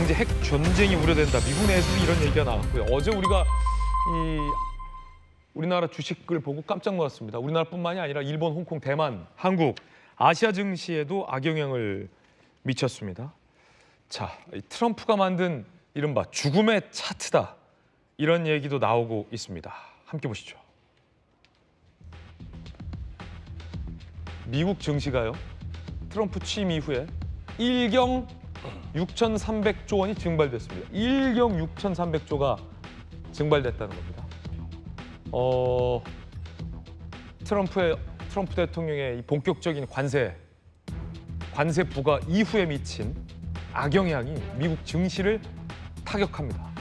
경제 핵 전쟁이 우려된다. 미국 내에서도 이런 얘기가 나왔고요. 어제 우리가 우리나라 주식을 보고 깜짝 놀랐습니다. 우리나라뿐만이 아니라 일본, 홍콩, 대만, 한국, 아시아 증시에도 악영향을 미쳤습니다. 자, 트럼프가 만든 이른바 죽음의 차트다. 이런 얘기도 나오고 있습니다. 함께 보시죠. 미국 증시가요. 트럼프 취임 이후에 일경 6,300조 원이 증발됐습니다. 일경 6,300조가 증발됐다는 겁니다. 트럼프 대통령의 이 본격적인 관세 부과 이후에 미친 악영향이 미국 증시를 타격합니다.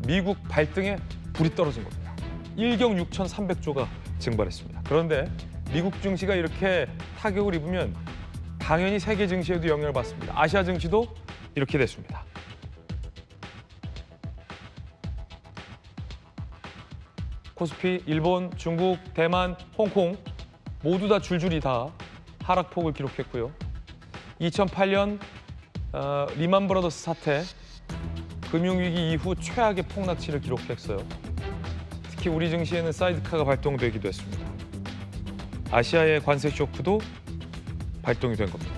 미국 발등에 불이 떨어진 겁니다. 일경 6,300조가 증발했습니다. 그런데 미국 증시가 이렇게 타격을 입으면 당연히 세계 증시에도 영향을 받습니다. 아시아 증시도 이렇게 됐습니다. 코스피, 일본, 중국, 대만, 홍콩 모두 다 줄줄이 다 하락폭을 기록했고요. 2008년 리만 브라더스 사태, 금융위기 이후 최악의 폭락치를 기록했어요. 특히 우리 증시에는 사이드카가 발동되기도 했습니다. 아시아의 관세 쇼크도 발동이 된 겁니다.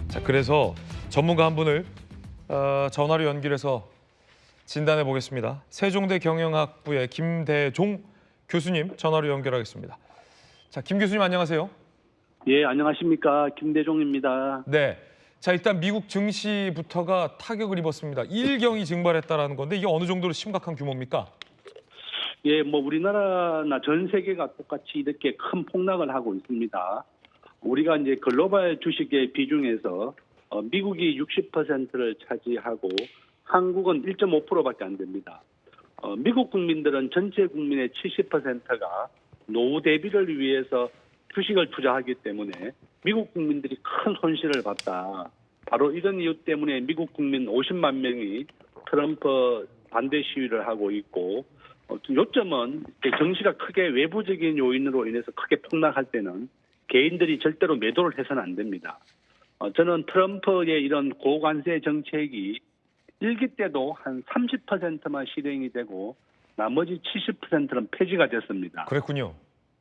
자, 그래서 전문가 한 분을 전화로 연결해서 진단해 보겠습니다. 세종대 경영학부의 김대종 교수님 전화로 연결하겠습니다. 자, 김 교수님 안녕하세요. 예, 안녕하십니까. 김대종입니다. 네. 자, 일단 미국 증시부터가 타격을 입었습니다. 일경이 증발했다라는 건데 이게 어느 정도로 심각한 규모입니까? 예, 뭐 우리나라나 전 세계가 똑같이 이렇게 큰 폭락을 하고 있습니다. 우리가 이제 글로벌 주식의 비중에서 미국이 60%를 차지하고 한국은 1.5%밖에 안 됩니다. 미국 국민들은 전체 국민의 70%가 노후 대비를 위해서 주식을 투자하기 때문에 미국 국민들이 큰 손실을 봤다. 바로 이런 이유 때문에 미국 국민 50만 명이 트럼프 반대 시위를 하고 있고, 요점은 정시가 크게 외부적인 요인으로 인해서 크게 폭락할 때는 개인들이 절대로 매도를 해서는 안 됩니다. 저는 트럼프의 이런 고관세 정책이 1기 때도 한 30%만 실행이 되고 나머지 70%는 폐지가 됐습니다. 그랬군요.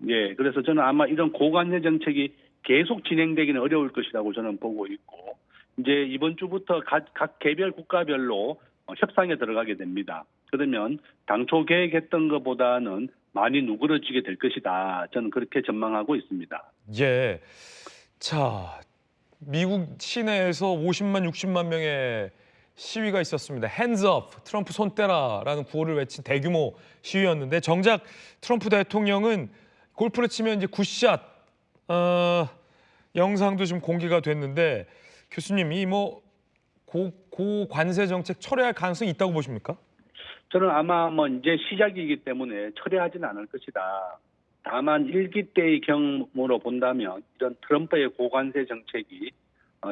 예, 그래서 저는 아마 이런 고관세 정책이 계속 진행되기는 어려울 것이라고 저는 보고 있고, 이제 이번 주부터 각 개별 국가별로 협상에 들어가게 됩니다. 그러면 당초 계획했던 것보다는 많이 누그러지게 될 것이다. 저는 그렇게 전망하고 있습니다. 예. 자, 미국 시내에서 50만, 60만 명의 시위가 있었습니다. Hands up, 트럼프 손 떼라라는 구호를 외친 대규모 시위였는데 정작 트럼프 대통령은 골프를 치면 이제 굿샷 영상도 좀 공개가 됐는데 교수님이 뭐 고관세 정책 철회할 가능성이 있다고 보십니까? 저는 아마 이제 시작이기 때문에 철회하지는 않을 것이다. 다만 1기 때의 경우로 본다면 이런 트럼프의 고관세 정책이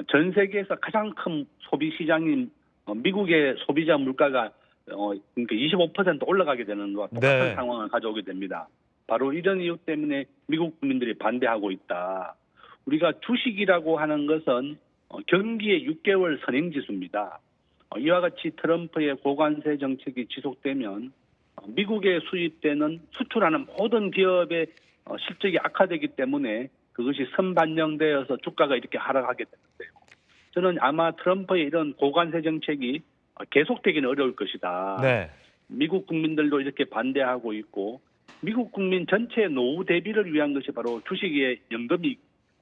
전 세계에서 가장 큰 소비 시장인 미국의 소비자 물가가 그러니까 25% 올라가게 되는 것과 똑같은 상황을 가져오게 됩니다. 바로 이런 이유 때문에 미국 국민들이 반대하고 있다. 우리가 주식이라고 하는 것은 경기의 6개월 선행지수입니다. 이와 같이 트럼프의 고관세 정책이 지속되면 미국에 수입되는 수출하는 모든 기업의 실적이 악화되기 때문에 그것이 선반영되어서 주가가 이렇게 하락하게 되는데요. 저는 아마 트럼프의 이런 고관세 정책이 계속되기는 어려울 것이다. 네. 미국 국민들도 이렇게 반대하고 있고 미국 국민 전체의 노후 대비를 위한 것이 바로 주식의 연금이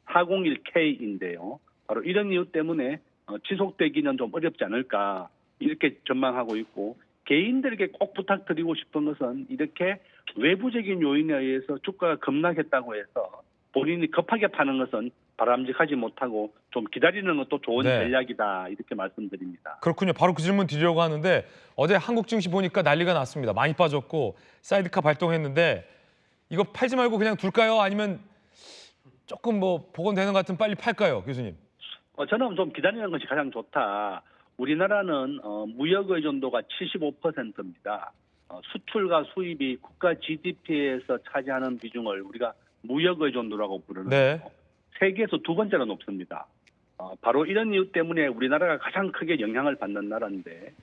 401k인데요. 바로 이런 이유 때문에 지속되기는 좀 어렵지 않을까 이렇게 전망하고 있고, 개인들에게 꼭 부탁드리고 싶은 것은 이렇게 외부적인 요인에 의해서 주가가 급락했다고 해서 본인이 급하게 파는 것은 바람직하지 못하고 좀 기다리는 것도 좋은 전략이다 이렇게 말씀드립니다. 그렇군요. 바로 그 질문 드리려고 하는데 어제 한국 증시 보니까 난리가 났습니다. 많이 빠졌고 사이드카 발동했는데 이거 팔지 말고 그냥 둘까요? 아니면 조금 뭐 복원되는 것 같으면 빨리 팔까요, 교수님? 저는 좀 기다리는 것이 가장 좋다. 우리나라는 무역 의존도가 75%입니다. 수출과 수입이 국가 GDP에서 차지하는 비중을 우리가 무역 의존도라고 부르는데요. 세계에서 두 번째로 높습니다. 바로 이런 이유 때문에 우리나라가 가장 크게 영향을 받는 나라인데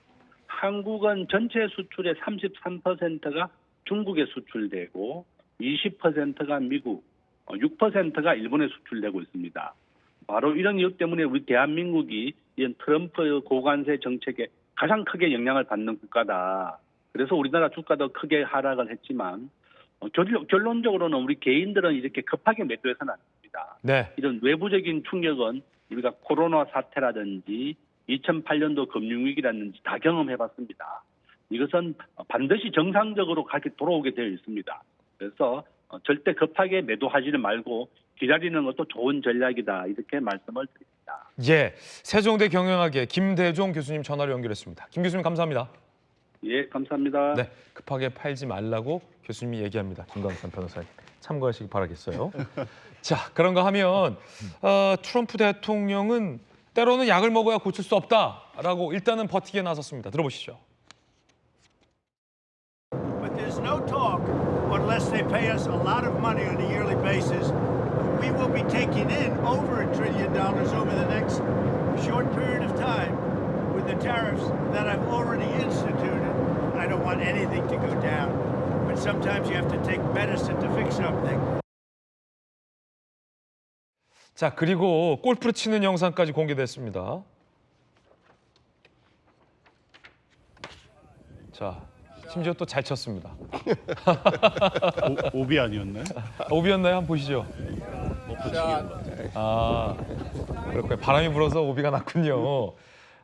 한국은 전체 수출의 33%가 중국에 수출되고 20%가 미국, 6%가 일본에 수출되고 있습니다. 바로 이런 이유 때문에 우리 대한민국이 이런 트럼프 고관세 정책에 가장 크게 영향을 받는 국가다. 그래서 우리나라 주가도 크게 하락을 했지만 결론적으로는 우리 개인들은 이렇게 급하게 매도해서는 안 됩니다. 네. 이런 외부적인 충격은 우리가 코로나 사태라든지 2008년도 금융위기라든지 다 경험해봤습니다. 이것은 반드시 정상적으로 돌아오게 되어 있습니다. 그래서 절대 급하게 매도하지는 말고 기다리는 것도 좋은 전략이다. 이렇게 말씀을 드립니다. 예, 세종대 경영학의 김대종 교수님 전화로 연결했습니다. 김 교수님 감사합니다. 예, 감사합니다. 네, 급하게 팔지 말라고 교수님이 얘기합니다. 김광삼 변호사님 참고하시기 바라겠어요. 자, 그런가 하면 트럼프 대통령은 때로는 약을 먹어야 고칠 수 없다라고 일단은 버티기에 나섰습니다. 들어보시죠. But there's no talk unless they pay us a lot of money on a yearly basis. We will be taking in over $1 trillion over the next short period of time with the tariffs that I've already instituted. I don't want anything to go down, but sometimes you have to take medicine to fix something. 자, 그리고 골프를 치는 영상까지 공개됐습니다. 자, 심지어 또 잘 쳤습니다. 오비 아니었나요? 오비였나요? 한번 보시죠. 아, 그렇군요. 바람이 불어서 오비가 났군요.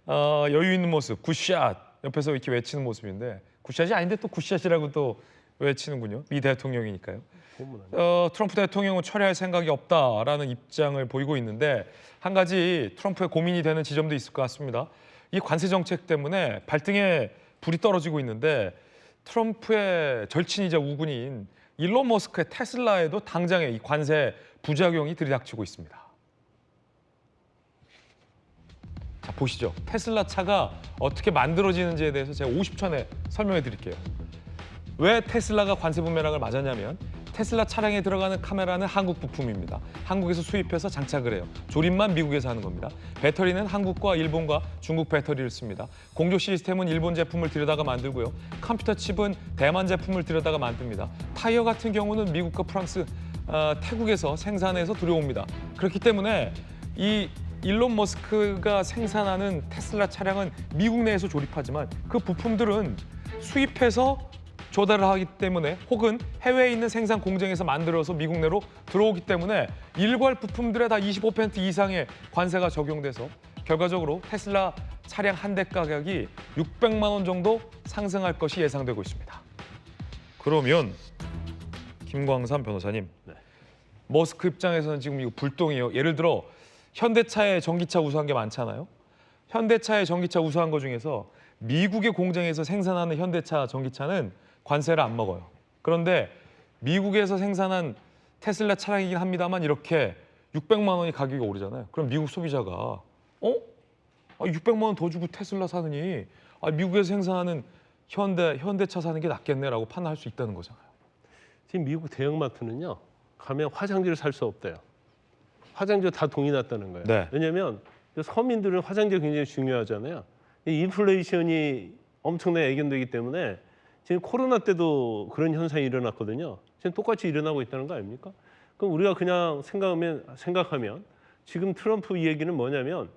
여유 있는 모습, 굿샷. 옆에서 이렇게 외치는 모습인데 굿샷이 아닌데 또 굿샷이라고 또 외치는군요. 미 대통령이니까요. 트럼프 대통령은 철회할 생각이 없다라는 입장을 보이고 있는데 한 가지 트럼프의 고민이 되는 지점도 있을 것 같습니다. 이 관세 정책 때문에 발등에 불이 떨어지고 있는데 트럼프의 절친이자 우군인 일론 머스크의 테슬라에도 당장의 이 관세 부작용이 들이닥치고 있습니다. 자, 보시죠. 테슬라 차가 어떻게 만들어지는지에 대해서 제가 50초 내에 설명해 드릴게요. 왜 테슬라가 관세 부메랑을 맞았냐면 테슬라 차량에 들어가는 카메라는 한국 부품입니다. 한국에서 수입해서 장착을 해요. 조립만 미국에서 하는 겁니다. 배터리는 한국과 일본과 중국 배터리를 씁니다. 공조 시스템은 일본 제품을 들여다가 만들고요. 컴퓨터 칩은 대만 제품을 들여다가 만듭니다. 타이어 같은 경우는 미국과 프랑스, 태국에서 생산해서 들여옵니다. 그렇기 때문에 이 일론 머스크가 생산하는 테슬라 차량은 미국 내에서 조립하지만 그 부품들은 수입해서 조달을 하기 때문에 혹은 해외에 있는 생산 공장에서 만들어서 미국 내로 들어오기 때문에 일괄 부품들에 다 25% 이상의 관세가 적용돼서 결과적으로 테슬라 차량 한 대 가격이 600만 원 정도 상승할 것이 예상되고 있습니다. 그러면 김광삼 변호사님, 머스크 입장에서는 지금 이거 불똥이에요. 예를 들어 현대차에 전기차 우수한 게 많잖아요. 현대차에 전기차 우수한 거 중에서 미국의 공장에서 생산하는 현대차 전기차는 관세를 안 먹어요. 그런데 미국에서 생산한 테슬라 차량이긴 합니다만 이렇게 600만 원이 가격이 오르잖아요. 그럼 미국 소비자가 600만 원 더 주고 테슬라 사느니 미국에서 생산하는 현대차 사는 게 낫겠네라고 판단할 수 있다는 거잖아요. 지금 미국 대형마트는요. 가면 화장지를 살 수 없대요. 화장지가 다 동이 났다는 거예요. 네. 왜냐하면 서민들은 화장지가 굉장히 중요하잖아요. 이 인플레이션이 엄청나게 애견되기 때문에 지금 코로나 때도 그런 현상이 일어났거든요. 지금 똑같이 일어나고 있다는 거 아닙니까? 그럼 우리가 그냥 생각하면 지금 트럼프 얘기는 뭐냐면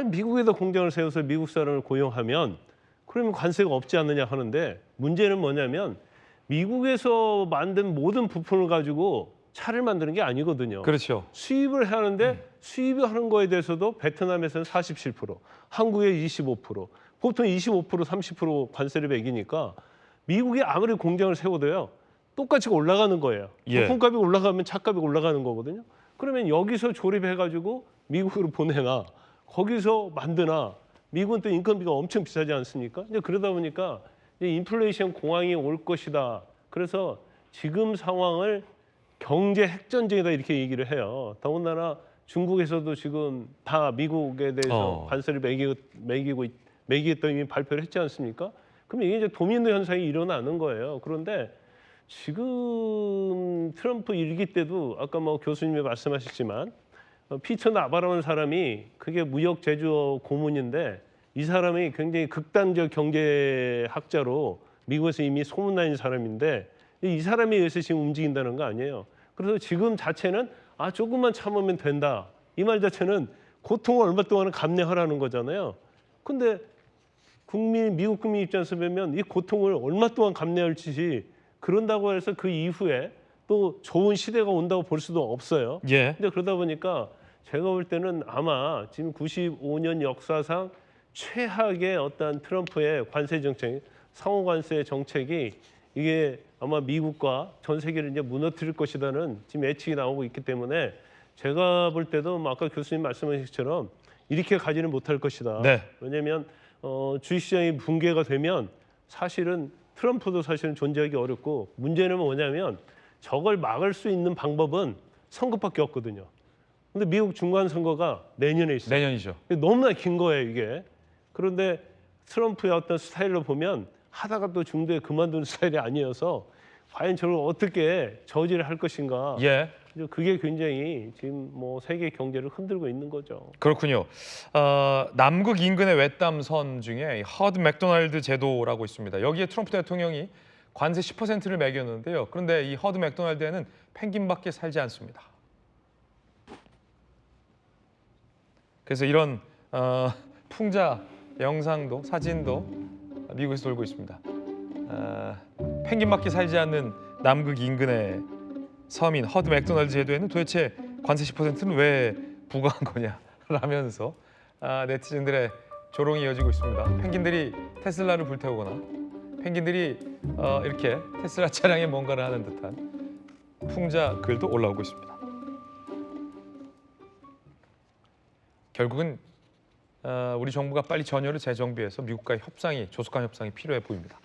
미국에다 공장을 세워서 미국 사람을 고용하면 그러면 관세가 없지 않느냐 하는데 문제는 뭐냐면 미국에서 만든 모든 부품을 가지고 차를 만드는 게 아니거든요. 그렇죠. 수입을 하는데 수입을 하는 거에 대해서도 베트남에서는 47%, 한국에 25%, 보통 25%, 30% 관세를 매기니까 미국이 아무리 공장을 세워도요. 똑같이 올라가는 거예요. 예. 부품값이 올라가면 차값이 올라가는 거거든요. 그러면 여기서 조립해가지고 미국으로 보내나 거기서 만드나 미국은 또 인건비가 엄청 비싸지 않습니까? 이제 그러다 보니까 이제 인플레이션 공황이 올 것이다. 그래서 지금 상황을 경제 핵전쟁이다 이렇게 얘기를 해요. 더군다나 중국에서도 지금 다 미국에 대해서 관세를 매기겠다 이미 발표를 했지 않습니까? 그럼 이게 이제 도미노 현상이 일어나는 거예요. 그런데 지금 트럼프 일기 때도 아까 뭐 교수님이 말씀하셨지만 피처 나바라는 사람이 그게 무역 제조업 고문인데 이 사람이 굉장히 극단적 경제학자로 미국에서 이미 소문난 사람인데 이 사람에 의해서 지금 움직인다는 거 아니에요. 그래서 지금 자체는 조금만 참으면 된다. 이 말 자체는 고통을 얼마 동안은 감내하라는 거잖아요. 근데 미국 국민 입장에서 보면 이 고통을 얼마 동안 감내할지 그런다고 해서 그 이후에 또 좋은 시대가 온다고 볼 수도 없어요. 예. 근데 그러다 보니까 제가 볼 때는 아마 지금 95년 역사상 최악의 어떤 트럼프의 관세 정책, 상호 관세 정책이 이게 아마 미국과 전 세계를 이제 무너뜨릴 것이라는 지금 예측이 나오고 있기 때문에 제가 볼 때도 아까 교수님 말씀하신 것처럼 이렇게 가지는 못할 것이다. 네. 왜냐하면 주식시장이 붕괴가 되면 사실은 트럼프도 사실은 존재하기 어렵고 문제는 뭐냐면 저걸 막을 수 있는 방법은 선거밖에 없거든요. 근데 미국 중간 선거가 내년에 있어요. 내년이죠. 너무나 긴 거예요, 이게. 그런데 트럼프의 어떤 스타일로 보면 하다가 또 중도에 그만두는 스타일이 아니어서 과연 저를 어떻게 저지를 할 것인가. 예. 그게 굉장히 지금 뭐 세계 경제를 흔들고 있는 거죠. 그렇군요. 남극 인근의 외딴섬 중에 허드 맥도날드 제도라고 있습니다. 여기에 트럼프 대통령이 관세 10%를 매겼는데요. 그런데 이 허드 맥도날드에는 펭귄밖에 살지 않습니다. 그래서 이런 풍자 영상도 사진도 미국에서 돌고 있습니다. 펭귄밖에 살지 않는 남극 인근의 섬인 허드 맥도날드 제도에는 도대체 관세 10%는 왜 부과한 거냐라면서 네티즌들의 조롱이 이어지고 있습니다. 펭귄들이 테슬라를 불태우거나 펭귄들이 이렇게 테슬라 차량에 뭔가를 하는 듯한 풍자 글도 올라오고 있습니다. 결국은 우리 정부가 빨리 전열을 재정비해서 미국과의 협상이 조속한 협상이 필요해 보입니다.